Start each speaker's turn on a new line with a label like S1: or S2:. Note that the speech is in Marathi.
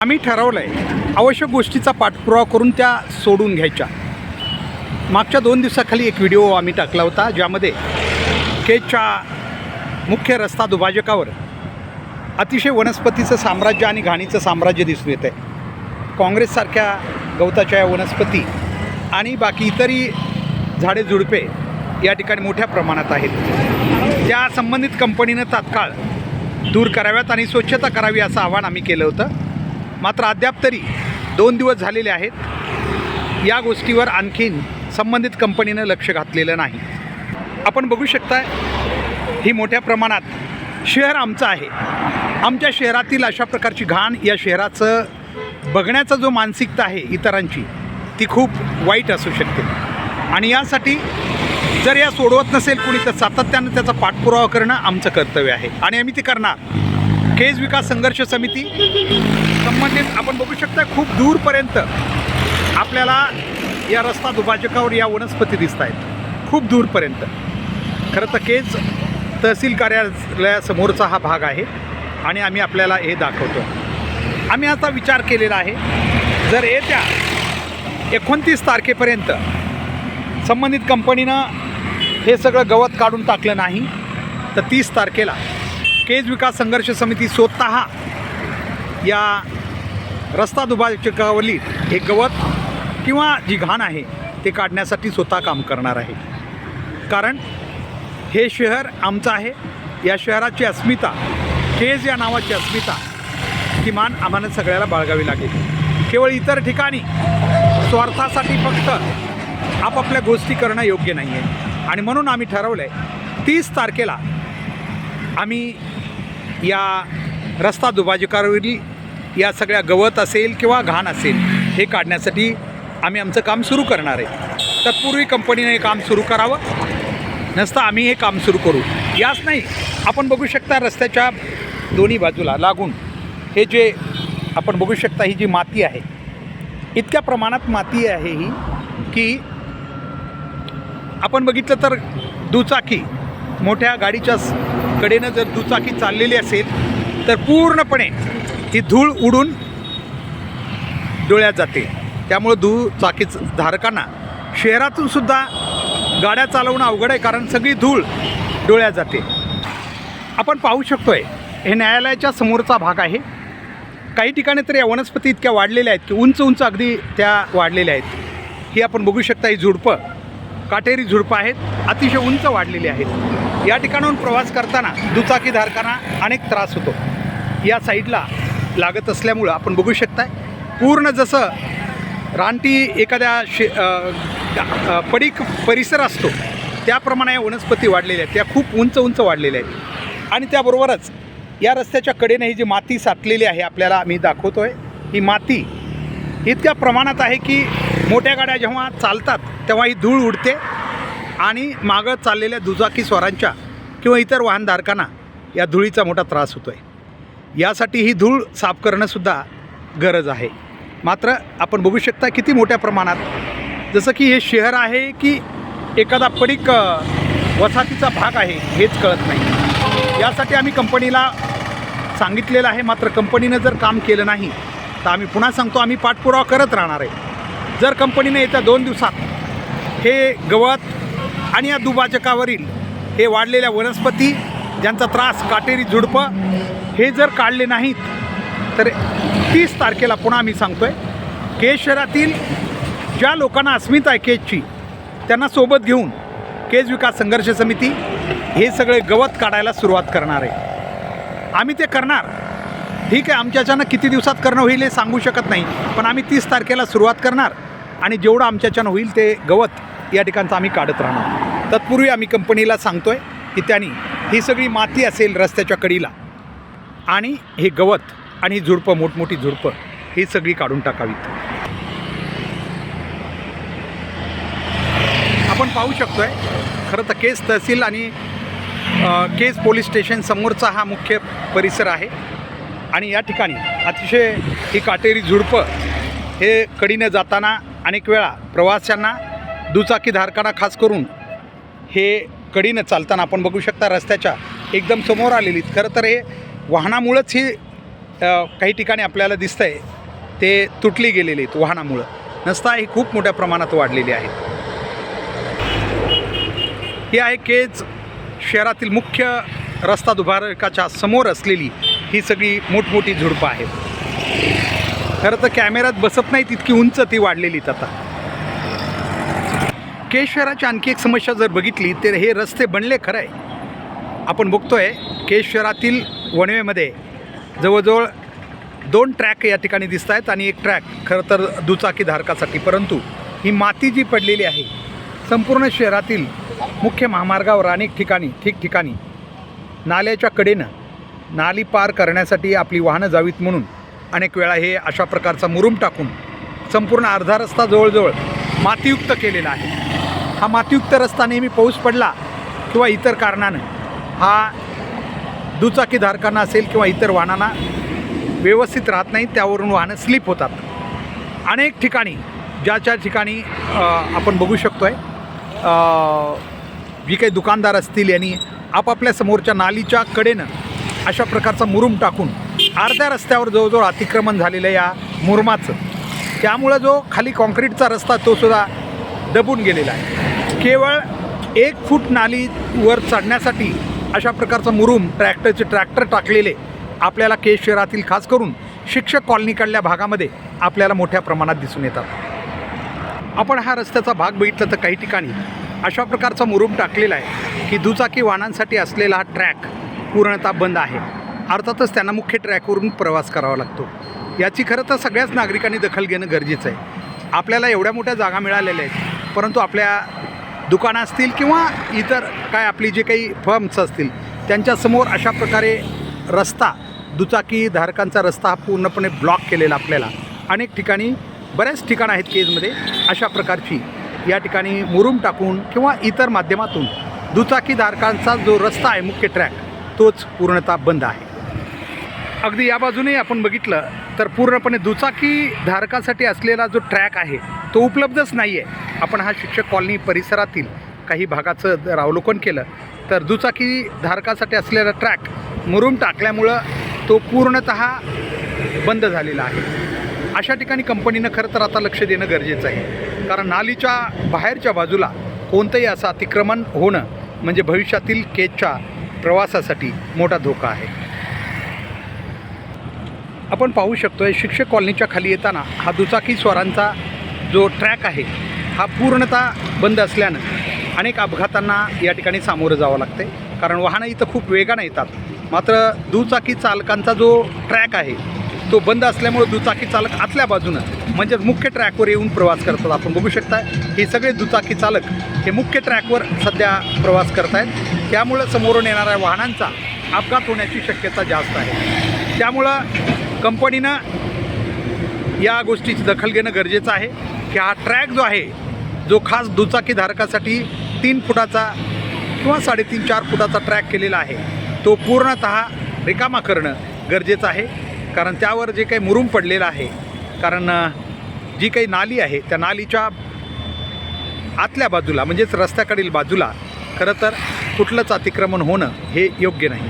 S1: आम्ही ठरवलं आहे आवश्यक गोष्टीचा पाठपुरावा करून त्या सोडून घ्यायच्या. मागच्या 2 दिवसाखाली एक व्हिडिओ आम्ही टाकला होता, ज्यामध्ये केजच्या मुख्य रस्ता दुभाजकावर अतिशय वनस्पतीचं साम्राज्य आणि घाणीचं साम्राज्य दिसून येतं आहे. काँग्रेससारख्या गवताच्या या वनस्पती आणि बाकी इतरही झाडे झुडपे या ठिकाणी मोठ्या प्रमाणात आहेत. त्या संबंधित कंपनीनं तात्काळ दूर कराव्यात आणि स्वच्छता करावी असं आवाहन आम्ही केलं होतं. मात्र अद्याप तरी 2 दिवस झालेले आहेत, या गोष्टीवर आणखीन संबंधित कंपनीनं लक्ष घातलेलं नाही. आपण बघू शकता ही मोठ्या प्रमाणात शहर आमचं आहे. आमच्या शहरातील अशा प्रकारची घाण या शहराचं बघण्याचा जो मानसिकता आहे इतरांची, ती खूप वाईट असू शकते. आणि यासाठी जर या सोडवत नसेल कुणी तर सातत्यानं त्याचा पाठपुरावा करणं आमचं कर्तव्य आहे आणि आम्ही ते करणार. केज विकास संघर्ष समिती संबंधित आपण बघू शकता खूप दूरपर्यंत आपल्याला या रस्ता दुभाजकावर या वनस्पती दिसत आहेत, खूप दूरपर्यंत. खरं तर केज तहसील कार्यालयासमोरचा हा भाग आहे आणि आम्ही आपल्याला हे दाखवतो. आम्ही आता विचार केलेला आहे, जर येत्या 29 तारखेपर्यंत संबंधित कंपनीनं हे सगळं गवत काढून टाकलं नाही तर 30 तारखेला केज विकास संघर्ष समिती स्वतः या रस्ता दुभाजकावरील हे गवत किंवा जी घाण आहे ते काढण्यासाठी स्वतः काम करणार आहे. कारण हे शहर आमचं आहे. या शहराची अस्मिता, केज या नावाची अस्मिता किमान आम्हाला सगळ्याला बाळगावी लागेल. केवळ इतर ठिकाणी स्वार्थासाठी फक्त आपापल्या गोष्टी करणं योग्य नाही आहे आणि म्हणून आम्ही ठरवलं आहे 30 तारखेला आम्ही या रस्ता दुभाजकावरील या सगळ्या गवत असेल किंवा घाण असेल हे काढण्यासाठी आम्ही आमचं काम सुरू करणार आहे. तत्पूर्वी कंपनीने हे काम सुरू करावं, नसतं आम्ही हे काम सुरू करू. याच नाही, आपण बघू शकता रस्त्याच्या दोन्ही बाजूला लागून हे जे आपण बघू शकता, ही जी माती आहे, इतक्या प्रमाणात माती आहे ही की आपण बघितलं तर दुचाकी मोठ्या गाडीच्या कडेनं जर दुचाकी चाललेली असेल तर पूर्णपणे ही धूळ उडून डोळ्यात जाते. त्यामुळं दुचाकी धारकांना शहरातून सुद्धा गाड्या चालवणं अवघड आहे, कारण सगळी धूळ डोळ्यात जाते. आपण पाहू शकतोय हे न्यायालयाच्या समोरचा भाग आहे. काही ठिकाणी तर या वनस्पती इतक्या वाढलेल्या आहेत की उंच उंच अगदी त्या वाढलेल्या आहेत. ही आपण बघू शकता, ही झुडपं काटेरी झुडपं आहेत, अतिशय उंच वाढलेली आहेत. या ठिकाणाहून प्रवास करताना दुचाकीधारकांना अनेक त्रास होतो. या साईडला लागत असल्यामुळं आपण बघू शकताय पूर्ण जसं रानटी एखाद्या पडीक परिसर असतो त्याप्रमाणे या वनस्पती वाढलेल्या आहेत. त्या खूप उंच उंच वाढलेल्या आहेत आणि त्याबरोबरच या रस्त्याच्या कडेने ही जी माती साठलेली आहे आपल्याला मी दाखवतो आहे. ही माती इतक्या प्रमाणात आहे की मोठ्या गाड्या जेव्हा चालतात तेव्हा ही धूळ उडते आणि मागं चाललेल्या दुचाकी स्वारांच्या किंवा इतर वाहनधारकांना या धुळीचा मोठा त्रास होतो आहे. यासाठी ही धूळ साफ करणंसुद्धा गरज आहे. मात्र आपण बघू शकता किती मोठ्या प्रमाणात, जसं की हे शहर आहे की एखादा पडीक वसाहतीचा भाग आहे हेच कळत नाही. यासाठी आम्ही कंपनीला सांगितलेलं आहे, मात्र कंपनीनं जर काम केलं नाही तर आम्ही पुन्हा सांगतो आम्ही पाठपुरावा करत राहणार आहे. जर कंपनीने येत्या 2 दिवसात हे गवत आणि या दुभाजकावरील हे वाढलेल्या वनस्पती ज्यांचा त्रास, काटेरी झुडपं हे जर काढले नाहीत तर 30 तारखेला पुन्हा आम्ही सांगतो आहे केज शहरातील ज्या लोकांना अस्मिता आहे केजची त्यांना सोबत घेऊन केज विकास संघर्ष समिती हे सगळे गवत काढायला सुरुवात करणार आहे. आम्ही ते करणार. ठीक आहे, आमच्याच्यानं किती दिवसात करणं होईल हे सांगू शकत नाही, पण आम्ही 30 तारखेला सुरुवात करणार आणि जेवढं आमच्याच्यानं होईल ते गवत या ठिकाणचं आम्ही काढत राहणार. तत्पूर्वी आम्ही कंपनीला सांगतो आहे की त्यांनी ही सगळी माती असेल रस्त्याच्या कडीला आणि हे गवत आणि झुडपं, मोठमोठी झुडपं ही सगळी काढून टाकावीत. आपण पाहू शकतो आहे खरं तर केज तहसील आणि केज पोलीस स्टेशन समोरचा हा मुख्य परिसर आहे आणि या ठिकाणी अतिशय ही काटेरी झुडपं हे कडीनं जाताना अनेक वेळा प्रवाशांना, दुचाकीधारकांना खास करून हे कडीनं चालताना आपण बघू शकता रस्त्याच्या एकदम समोर आलेली. खरं तर हे वाहनामुळंच ही काही ठिकाणी आपल्याला दिसतंय ते तुटली गेलेली आहेत वाहनामुळं, नसता ही खूप मोठ्या प्रमाणात वाढलेली आहेत. ही आहे केज शहरातील मुख्य रस्ता दुभाजकाच्या समोर असलेली ही सगळी मोठमोठी झुडपं आहेत. खरं तर कॅमेऱ्यात बसत नाही तितकी उंच ती वाढलेलीत. आता केज शहराची आणखी एक समस्या जर बघितली तर हे रस्ते बनले खरं आहे. आपण बघतोय केज शहरातील वणवेमध्ये जवळजवळ 2 ट्रॅक या ठिकाणी दिसत आहेत आणि एक ट्रॅक खरं तर दुचाकी धारकासाठी. परंतु ही माती जी पडलेली आहे संपूर्ण शहरातील मुख्य महामार्गावर अनेक ठिकाणी ठिकठिकाणी नाल्याच्या कडेनं नाली पार करण्यासाठी आपली वाहनं जावीत म्हणून अनेक वेळा हे अशा प्रकारचा मुरूम टाकून संपूर्ण अर्धा रस्ता जवळजवळ मातीयुक्त केलेला आहे. हा मातीयुक्त रस्ता नेहमी पाऊस पडला किंवा इतर कारणानं हा दुचाकीधारकांना असेल किंवा इतर वाहनांना व्यवस्थित राहत नाही, त्यावरून वाहनं स्लिप होतात. अनेक ठिकाणी ज्या ठिकाणी आपण बघू शकतो आहे जी काही दुकानदार असतील यांनी आपापल्या समोरच्या नालीच्या कडेनं अशा प्रकारचा मुरूम टाकून अर्ध्या रस्त्यावर जवळजवळ अतिक्रमण झालेलं या मुरुमाचं, त्यामुळं जो खाली कॉन्क्रीटचा रस्ता तोसुद्धा दबून गेलेला आहे. केवळ 1 फूट नालीवर चढण्यासाठी अशा प्रकारचा मुरूम ट्रॅक्टर टाकलेले आपल्याला केज शहरातील खास करून शिक्षक कॉलनीकडल्या भागामध्ये आपल्याला मोठ्या प्रमाणात दिसून येतात. आपण हा रस्त्याचा भाग बघितला तर काही ठिकाणी अशा प्रकारचा मुरूम टाकलेला आहे की दुचाकी वाहनांसाठी असलेला हा ट्रॅक पूर्णतः बंद आहे. अर्थातच त्यांना मुख्य ट्रॅकवरून प्रवास करावा लागतो. याची खरं तर सगळ्याच नागरिकांनी दखल घेणं गरजेचं आहे. आपल्याला एवढ्या मोठ्या जागा मिळालेल्या आहेत, परंतु आपल्या दुकानं असतील किंवा इतर काय आपली जे काही फर्म्स असतील त्यांच्यासमोर अशा प्रकारे रस्ता दुचाकी धारकांचा रस्ता हा पूर्णपणे ब्लॉक केलेला आपल्याला अनेक ठिकाणी बऱ्याच ठिकाणं आहेत केजमध्ये अशा प्रकारची या ठिकाणी मुरूम टाकून किंवा इतर माध्यमातून दुचाकीधारकांचा जो रस्ता आहे मुख्य ट्रॅक तोच पूर्णतः बंद आहे. अगदी या बाजूने आपण बघितलं तर पूर्णपणे दुचाकी धारकासाठी असलेला जो ट्रॅक आहे तो उपलब्धच नाही आहे. आपण हा शिक्षक कॉलनी परिसरातील काही भागाचं जर अवलोकन केलं तर दुचाकी धारकासाठी असलेला ट्रॅक मुरूम टाकल्यामुळं तो पूर्णतः बंद झालेला आहे. अशा ठिकाणी कंपनीनं खरं तर आता लक्ष देणं गरजेचं आहे, कारण नालीच्या बाहेरच्या बाजूला कोणतंही असं अतिक्रमण होणं म्हणजे भविष्यातील केजच्या प्रवासासाठी मोठा धोका आहे. आपण पाहू शकतोय शिक्षक कॉलनीच्या खाली येताना हा दुचाकी स्वारांचा जो ट्रॅक आहे हा पूर्णतः बंद असल्यानं अनेक अपघातांना या ठिकाणी सामोरं जावं लागते, कारण वाहनं इथं खूप वेगानं येतात. मात्र दुचाकी चालकांचा जो ट्रॅक आहे तो बंद असल्यामुळे दुचाकी चालक आतल्या बाजूनं म्हणजे मुख्य ट्रॅकवर येऊन प्रवास करतात. आपण बघू शकता हे सगळे दुचाकी चालक हे मुख्य ट्रॅकवर सध्या प्रवास करत आहेत, त्यामुळं समोरून येणाऱ्या वाहनांचा अपघात होण्याची शक्यता जास्त आहे. त्यामुळं कंपनीनं या गोष्टीची दखल घेणं गरजेचं आहे की हा ट्रॅक जो आहे जो खास दुचाकीधारकासाठी 3 फुटाचा किंवा 3.5-4 फुटाचा ट्रॅक केलेला आहे तो पूर्णतः रिकामा करणं गरजेचं आहे, कारण त्यावर जे काही मुरूम पडलेलं आहे, कारण जी काही नाली आहे त्या नालीच्या आतल्या बाजूला म्हणजेच रस्त्याकडील बाजूला खरं तर कुठलंच अतिक्रमण होणं हे योग्य नाही.